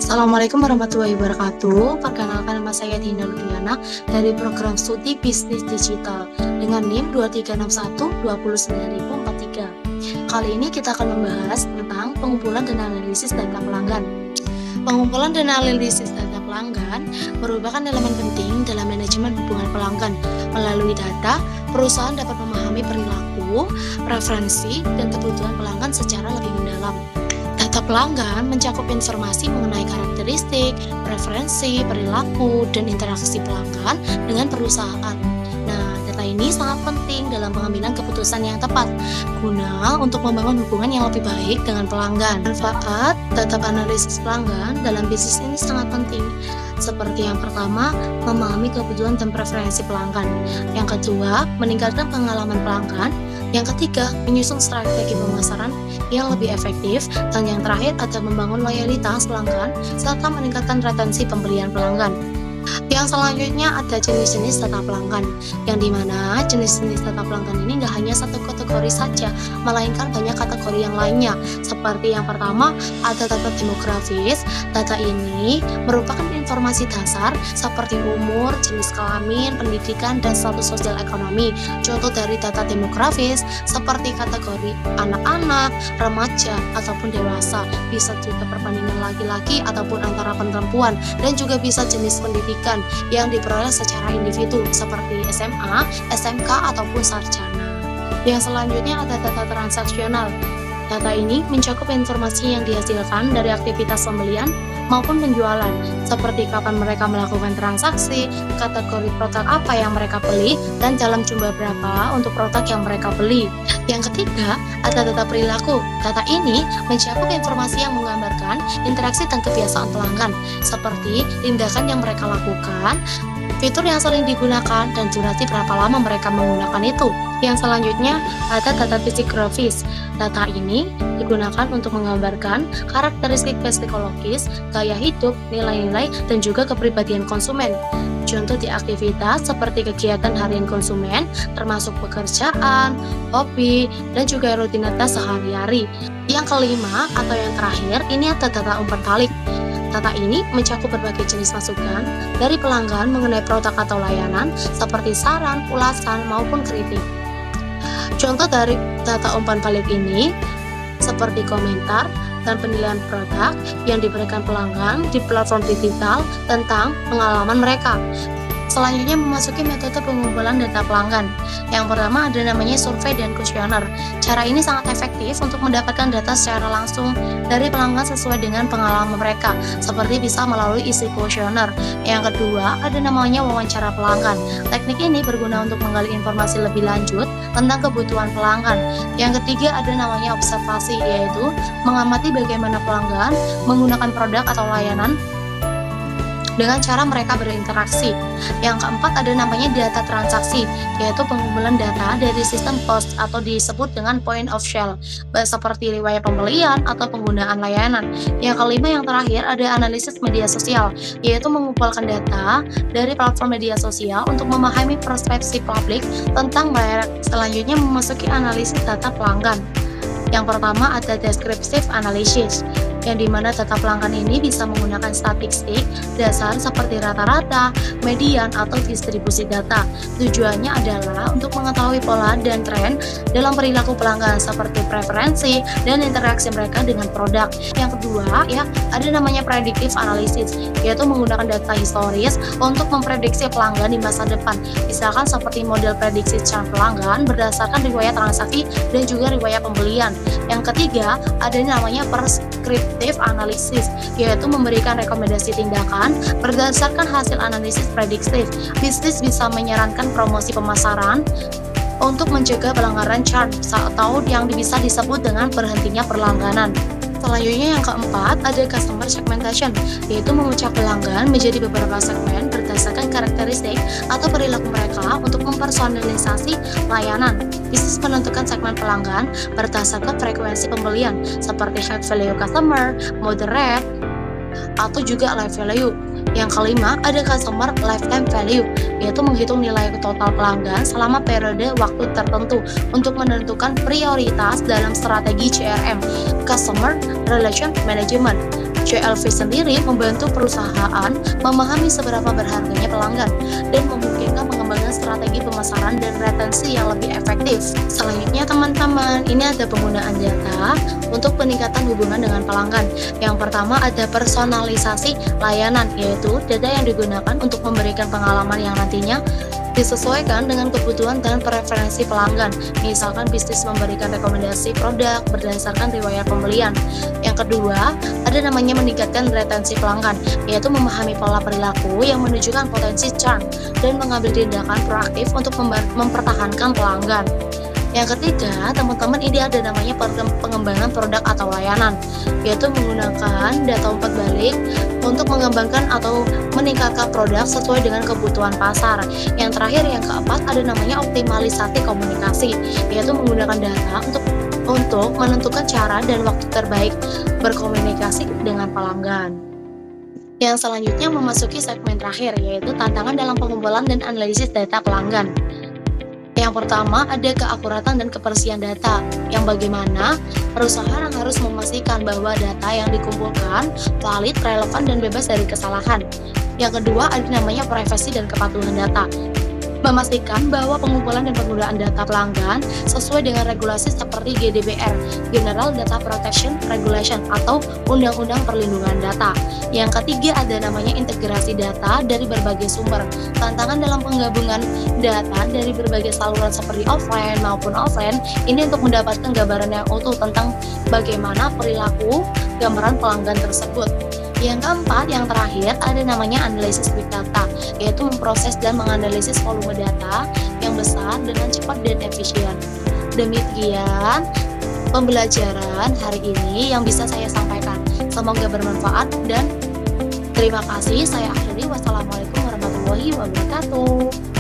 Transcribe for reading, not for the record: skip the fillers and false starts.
Assalamualaikum warahmatullahi wabarakatuh. Perkenalkan, nama saya Dina Ludiana dari program studi Bisnis Digital dengan NIM 2361 29043. Kali ini kita akan membahas tentang pengumpulan dan analisis data pelanggan. Pengumpulan dan analisis data pelanggan merupakan elemen penting dalam manajemen hubungan pelanggan. Melalui data, perusahaan dapat memahami perilaku, preferensi, dan kebutuhan pelanggan secara lebih mendalam. Data pelanggan mencakup informasi mengenai karakteristik, preferensi, perilaku, dan interaksi pelanggan dengan perusahaan. Nah, data ini sangat penting dalam pengambilan keputusan yang tepat, guna untuk membangun hubungan yang lebih baik dengan pelanggan. Manfaat data analisis pelanggan dalam bisnis ini sangat penting. Seperti yang pertama, memahami kebutuhan dan preferensi pelanggan. Yang kedua, meningkatkan pengalaman pelanggan. Yang ketiga, menyusun strategi pemasaran yang lebih efektif. Dan yang terakhir adalah membangun loyalitas pelanggan serta meningkatkan retensi pembelian pelanggan. Yang selanjutnya ada jenis-jenis data pelanggan, yang dimana jenis-jenis data pelanggan ini nggak hanya satu kategori saja, melainkan banyak kategori yang lainnya. Seperti yang pertama, ada data demografis. Data ini merupakan informasi dasar seperti umur, jenis kelamin, pendidikan, dan status sosial ekonomi. Contoh dari data demografis seperti kategori anak-anak, remaja, ataupun dewasa. Bisa juga perbandingan laki-laki ataupun antara perempuan, dan juga bisa jenis pendidikan yang diperoleh secara individu seperti SMA, SMK, ataupun sarjana. Yang selanjutnya ada data transaksional. Data ini mencakup informasi yang dihasilkan dari aktivitas pembelian maupun penjualan, seperti kapan mereka melakukan transaksi, kategori produk apa yang mereka beli, dan dalam jumlah berapa untuk produk yang mereka beli. Yang ketiga, ada data perilaku. Data ini mencakup informasi yang menggambarkan interaksi dan kebiasaan pelanggan, seperti tindakan yang mereka lakukan, fitur yang sering digunakan, dan durasi berapa lama mereka menggunakan itu. Yang selanjutnya ada data psikologis. Data ini digunakan untuk menggambarkan karakteristik psikologis, gaya hidup, nilai-nilai, dan juga kepribadian konsumen. Contoh di aktivitas seperti kegiatan harian konsumen, termasuk pekerjaan, hobi, dan juga rutinitas sehari-hari. Yang kelima atau yang terakhir, ini ada data umpan balik. Data ini mencakup berbagai jenis masukan dari pelanggan mengenai produk atau layanan, seperti saran, ulasan, maupun kritik. Contoh dari data umpan balik ini seperti komentar dan penilaian produk yang diberikan pelanggan di platform digital tentang pengalaman mereka. Selanjutnya memasuki metode pengumpulan data pelanggan. Yang pertama ada namanya survei dan kuesioner. Cara ini sangat efektif untuk mendapatkan data secara langsung dari pelanggan sesuai dengan pengalaman mereka, seperti bisa melalui isi kuesioner. Yang kedua ada namanya wawancara pelanggan. Teknik ini berguna untuk menggali informasi lebih lanjut tentang kebutuhan pelanggan. Yang ketiga ada namanya observasi, yaitu mengamati bagaimana pelanggan menggunakan produk atau layanan dengan cara mereka berinteraksi. Yang keempat ada namanya data transaksi, yaitu pengumpulan data dari sistem POS atau disebut dengan point of sale, seperti riwayat pembelian atau penggunaan layanan. Yang kelima yang terakhir ada analisis media sosial, yaitu mengumpulkan data dari platform media sosial untuk memahami persepsi publik tentang merek. Selanjutnya memasuki analisis data pelanggan. Yang pertama ada descriptive analysis, yang dimana data pelanggan ini bisa menggunakan statistik dasar seperti rata-rata, median, atau distribusi data. Tujuannya adalah untuk mengetahui pola dan tren dalam perilaku pelanggan seperti preferensi dan interaksi mereka dengan produk. Yang kedua ya ada namanya predictive analysis, yaitu menggunakan data historis untuk memprediksi pelanggan di masa depan. Misalkan seperti model prediksi churn pelanggan berdasarkan riwayat transaksi dan juga riwayat pembelian. Yang ketiga ada namanya prescriptive analysis, yaitu memberikan rekomendasi tindakan berdasarkan hasil analisis prediktif. Bisnis bisa menyarankan promosi pemasaran untuk mencegah pelanggaran churn atau yang bisa disebut dengan berhentinya berlangganan. Selanjutnya yang keempat ada customer segmentation, yaitu memecah pelanggan menjadi beberapa segmen berdasarkan karakteristik atau perilaku mereka untuk mempersonalisasi layanan. Bisnis menentukan segmen pelanggan berdasarkan frekuensi pembelian seperti high value customer, moderate, atau juga life value. Yang kelima ada customer lifetime value, yaitu menghitung nilai total pelanggan selama periode waktu tertentu untuk menentukan prioritas dalam strategi CRM, Customer Relation Management. CLV sendiri membantu perusahaan memahami seberapa berharganya pelanggan dan memungkinkan pengembangan strategi pemasaran dan retensi yang lebih efektif. Selanjutnya teman-teman, ini ada penggunaan data untuk peningkatan hubungan dengan pelanggan. Yang pertama ada personalisasi layanan, yaitu data yang digunakan untuk memberikan pengalaman yang nantinya disesuaikan dengan kebutuhan dan preferensi pelanggan. Misalkan bisnis memberikan rekomendasi produk berdasarkan riwayat pembelian. Yang kedua, ada namanya meningkatkan retensi pelanggan, yaitu memahami pola perilaku yang menunjukkan potensi churn dan mengambil tindakan proaktif untuk mempertahankan pelanggan. Yang ketiga, teman-teman, ini ada namanya pengembangan produk atau layanan, yaitu menggunakan data umpan balik untuk mengembangkan atau meningkatkan produk sesuai dengan kebutuhan pasar. Yang terakhir, yang keempat, ada namanya optimalisasi komunikasi, yaitu menggunakan data untuk menentukan cara dan waktu terbaik berkomunikasi dengan pelanggan. Yang selanjutnya memasuki segmen terakhir, yaitu tantangan dalam pengumpulan dan analisis data pelanggan. Yang pertama ada keakuratan dan kebersihan data, yang bagaimana perusahaan harus memastikan bahwa data yang dikumpulkan valid, relevan, dan bebas dari kesalahan. Yang kedua ada namanya privasi dan kepatuhan data, memastikan bahwa pengumpulan dan penggunaan data pelanggan sesuai dengan regulasi seperti GDPR, General Data Protection Regulation, atau Undang-Undang Perlindungan Data. Yang ketiga ada namanya integrasi data dari berbagai sumber, tantangan dalam penggabungan data dari berbagai saluran seperti offline maupun offline, ini untuk mendapatkan gambaran yang utuh tentang bagaimana perilaku gambaran pelanggan tersebut. Yang keempat, yang terakhir, ada namanya analisis big data, yaitu memproses dan menganalisis volume data yang besar dengan cepat dan efisien. Demikian pembelajaran hari ini yang bisa saya sampaikan. Semoga bermanfaat dan terima kasih. Saya akhiri. Wassalamualaikum warahmatullahi wabarakatuh.